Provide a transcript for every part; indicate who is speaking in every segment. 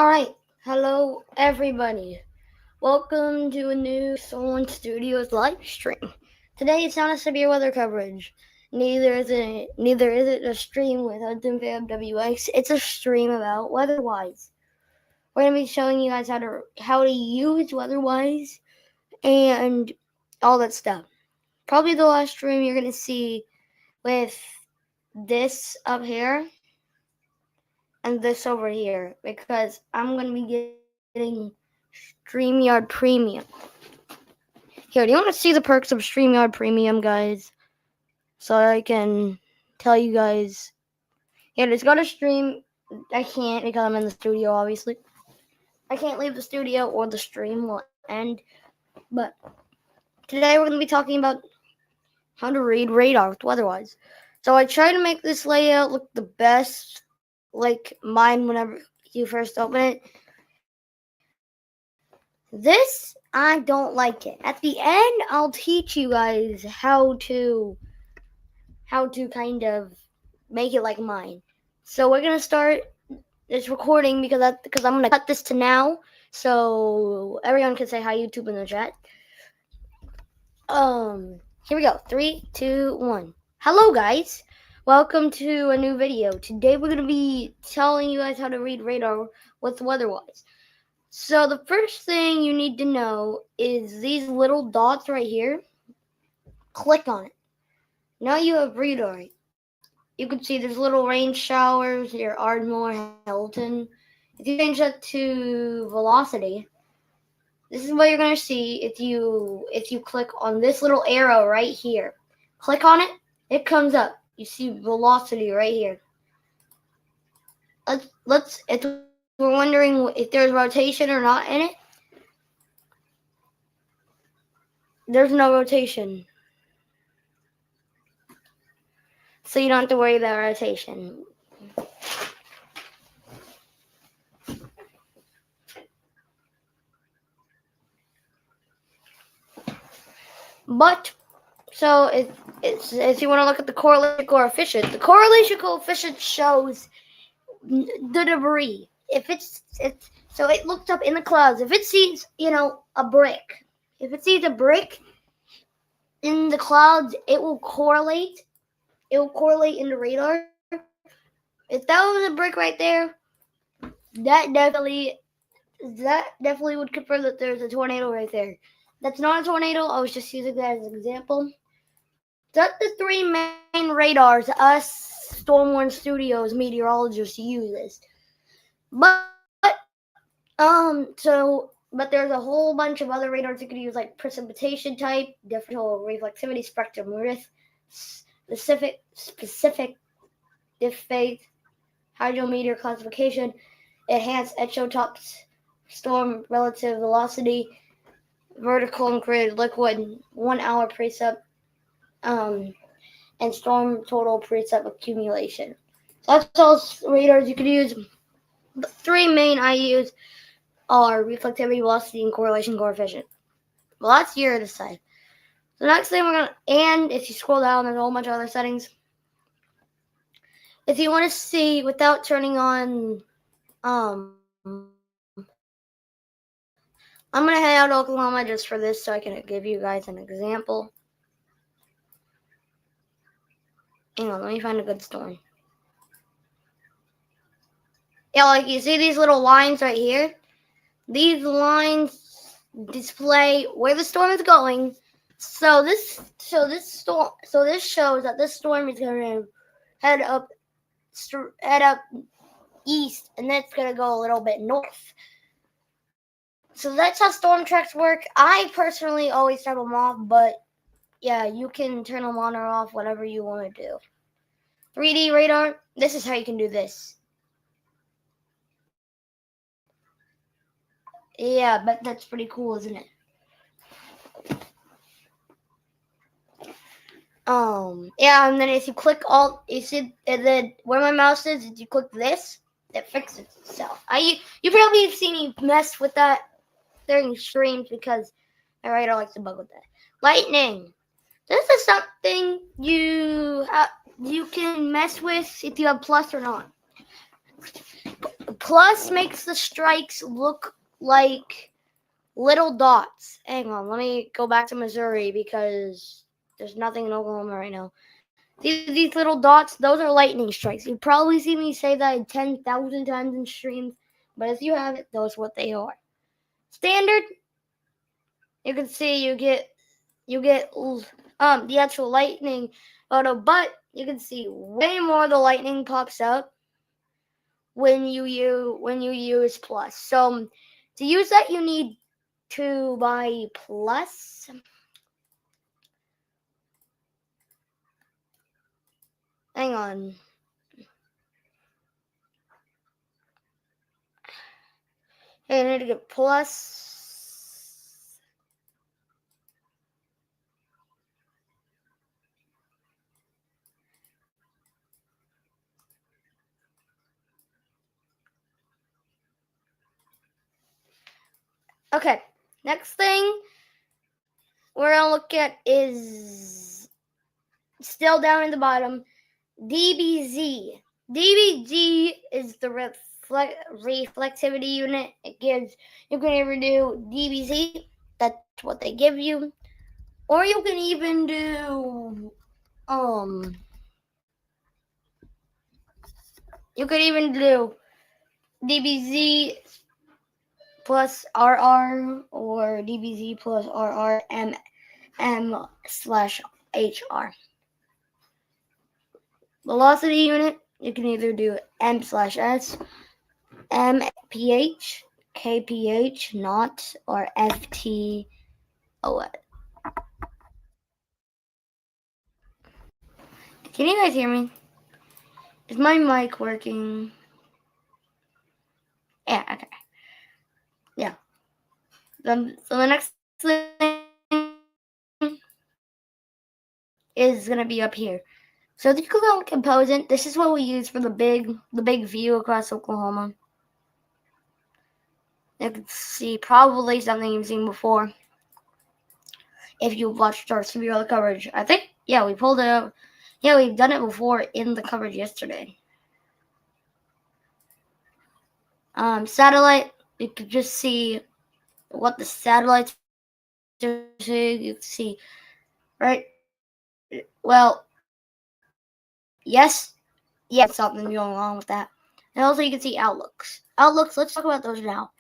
Speaker 1: Alright, hello everybody. Welcome to a new Solon Studios live stream. Today it's not a severe weather coverage. Neither is it a stream with Hudson Fab WX. It's a stream about WeatherWise. We're gonna be showing you guys how to use WeatherWise and all that stuff. Probably the last stream you're gonna see with this up here and this over here because I'm gonna be getting StreamYard Premium. Here, do you want to see the perks of StreamYard Premium, guys? So I can tell you guys. Here, just go to stream. I can't because I'm in the studio, obviously. I can't leave the studio or the stream will end. But today we're going to be talking about how to read radar with WeatherWise. So I try to make this layout look the best, like mine whenever you first open it. This, I don't like it. At the end, I'll teach you guys how to kind of make it like mine. So we're gonna start this recording because I'm gonna cut this to now, so everyone can say hi YouTube in the chat. Here we go. 3, 2, 1. Hello guys. Welcome to a new video. Today we're gonna be telling you guys how to read radar with WeatherWise. So the first thing you need to know is these little dots right here. Click on it. Now you have radar. You can see there's little rain showers here, Ardmore, Hamilton. If you change that to velocity, this is what you're gonna see if you click on this little arrow right here. Click on it, it comes up. You see velocity right here. If we're wondering if there's rotation or not in it, there's no rotation. So you don't have to worry about rotation. But, so if you want to look at the correlation coefficient shows the debris. So it looked up in the clouds. If it sees, a brick. If it sees a brick in the clouds, it will correlate. It will correlate in the radar. If that was a brick right there, that definitely would confirm that there's a tornado right there. That's not a tornado. I was just using that as an example. That's the three main radars us Stormwarn Studios meteorologists use this. But there's a whole bunch of other radars you could use, like precipitation type, differential reflectivity, spectrum width, specific phase, hydrometeor classification, enhanced exotops, storm relative velocity, vertical and grid liquid, 1 hour precip, and storm total precip accumulation. So that's all radars you could use. The three main I use are reflectivity, velocity, and correlation coefficient. Well, that's here to decide. The next thing and if you scroll down, there's a whole bunch of other settings. If you want to see without turning on, I'm going to head out to Oklahoma just for this so I can give you guys an example. Hang on, let me find a good storm. Yeah, like you see these little lines right here? These lines display where the storm is going. So this shows that this storm is going to head up east, and then it's going to go a little bit north. So that's how storm tracks work. I personally always turn them off, but yeah, you can turn them on or off, whatever you want to do. 3D radar, this is how you can do this. Yeah, but that's pretty cool, isn't it? Yeah, and then if you click Alt, you see, and then where my mouse is, if you click this, it fixes itself. You probably have seen me mess with that during streams because my radar likes to bug with that. Lightning. This is something you can mess with if you have plus or not. plus makes the strikes look like little dots. Hang on, let me go back to Missouri because there's nothing in Oklahoma right now. These little dots, those are lightning strikes. You probably see me say that 10,000 times in streams, but if you haven't, those are what they are. Standard, you can see you get the actual lightning photo, but you can see way more of the lightning pops up when you use plus. So to use that, you need to buy plus. Hang on. Hey, I need to get plus. Okay, next thing we're gonna look at is still down in the bottom, DBZ. DBG is the reflectivity unit. It gives, you can either do DBZ, that's what they give you, or you can even do DBZ plus RR or DBZ plus RR M/HR. Velocity unit, you can either do M/S, MPH, KPH, not, or FTOS. Can you guys hear me? Is my mic working? Yeah, okay. Yeah. So the next thing is gonna be up here. So the Oklahoma component, this is what we use for the big view across Oklahoma. You can see probably something you've seen before if you've watched our severe weather coverage. I think, yeah, we pulled it up. Yeah, we've done it before in the coverage yesterday. Satellite, you can just see what the satellites are seeing. You can see, right? Well, yes, something going on with that. And also you can see outlooks. Outlooks, let's talk about those now.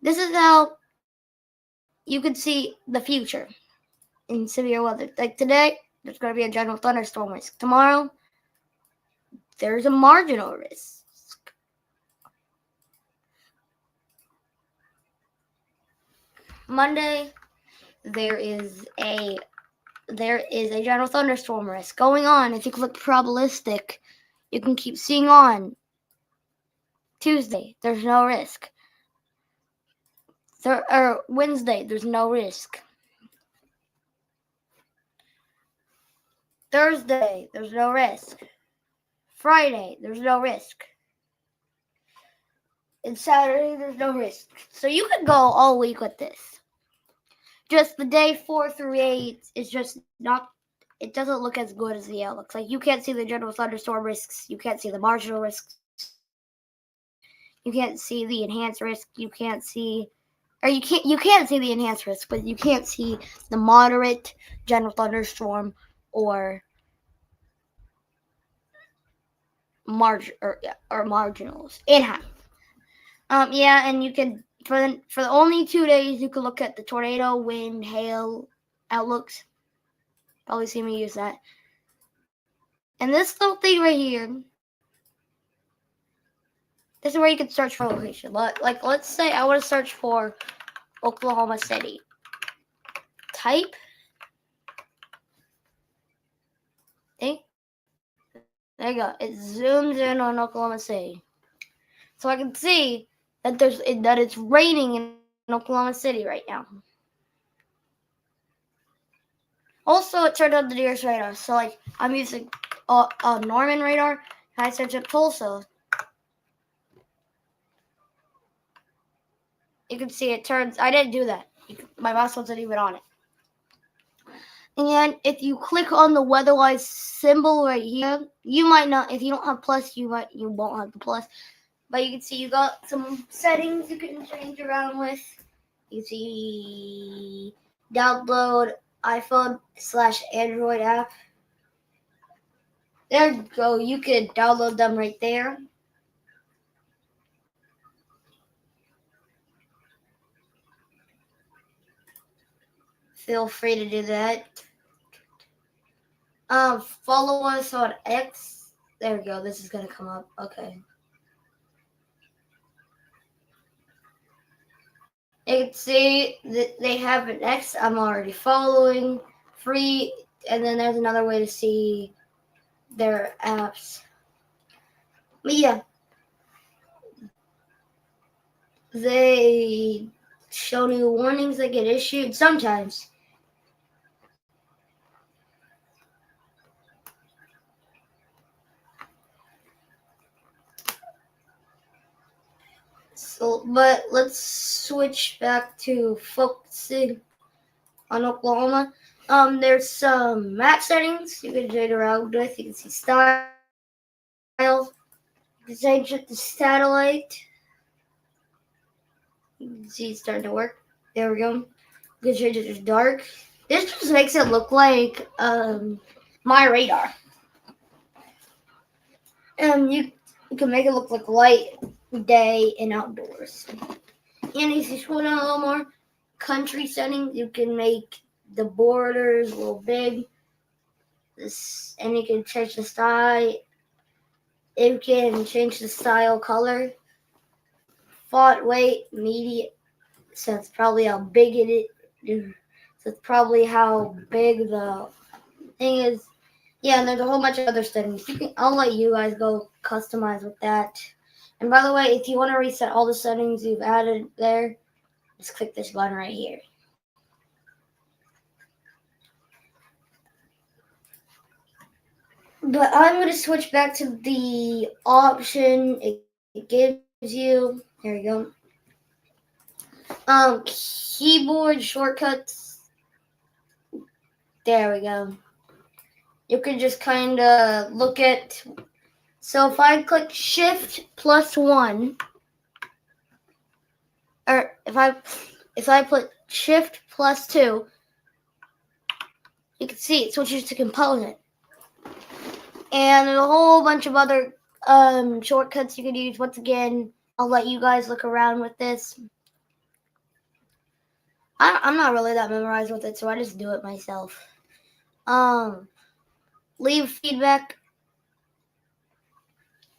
Speaker 1: This is how you can see the future in severe weather. Like today, there's going to be a general thunderstorm risk. Tomorrow, there's a marginal risk. Monday, there is a general thunderstorm risk going on. If you click probabilistic, you can keep seeing on. Tuesday, there's no risk. Wednesday, there's no risk. Thursday, there's no risk. Friday, there's no risk. And Saturday, there's no risk. So you could go all week with this. Just the day 4 through 8 is just not, it doesn't look as good as the outlooks. Like you can't see the general thunderstorm risks. You can't see the marginal risks. You can't see the enhanced risk. You can't see the enhanced risk, but you can't see the moderate general thunderstorm or marginals. Anyhow, and you can for the only 2 days you can look at the tornado, wind, hail outlooks. Probably see me use that. And this little thing right here, this is where you can search for location. Like let's say I want to search for Oklahoma City. Type. See? There you go. It zooms in on Oklahoma City. So I can see that it's raining in Oklahoma City right now. Also, it turned on the nearest radar. So like I'm using a Norman radar. And I search up Tulsa. You can see it turns. I didn't do that. My mouse wasn't even on it. And if you click on the WeatherWise symbol right here, you might not, if you don't have plus, you won't have the plus. But you can see you got some settings you can change around with. You see download iPhone/Android app. There you go. You can download them right there. Feel free to do that. Follow us on X. There we go. This is gonna come up. Okay. You can see that they have an X I'm already following. Free. And then there's another way to see their apps. But yeah. They show new warnings that get issued sometimes. So, but let's switch back to focusing on Oklahoma. There's some map settings you can trade around with. You can see styles. You can change it to satellite. You can see it's starting to work. There we go. You can change it to dark. This just makes it look like my radar. You can make it look like light day and outdoors. And if you scroll down a little more, country settings, you can make the borders a little big. And you can change the style. You can change the style, color, font weight, media. So that's probably how big it is. So it's probably how big the thing is. Yeah, and there's a whole bunch of other settings. I'll let you guys go customize with that. And by the way, if you want to reset all the settings you've added there, just click this button right here. But I'm going to switch back to the option it gives you. There we go. Keyboard shortcuts. There we go. You can just kind of look at. So if I click Shift +1, or if I put Shift +2, you can see it switches to component. And there's a whole bunch of other shortcuts you can use. Once again, I'll let you guys look around with this. I'm not really that memorized with it, so I just do it myself. Leave feedback.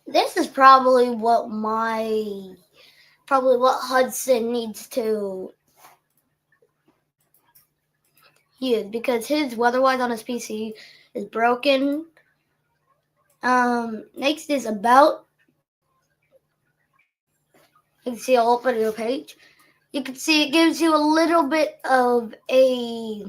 Speaker 1: This is probably what Hudson needs to use, because his WeatherWise on his PC is broken. Next is about. You can see I'll open your page. You can see it gives you a little bit of a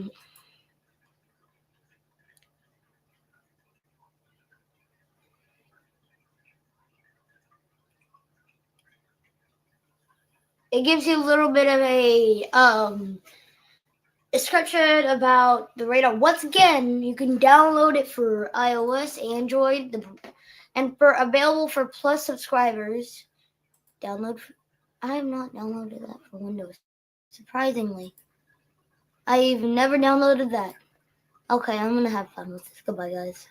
Speaker 1: description about the radar. Once again, you can download it for iOS, Android, and available for Plus subscribers. I have not downloaded that for Windows. Surprisingly, I've never downloaded that. Okay, I'm gonna have fun with this. Goodbye, guys.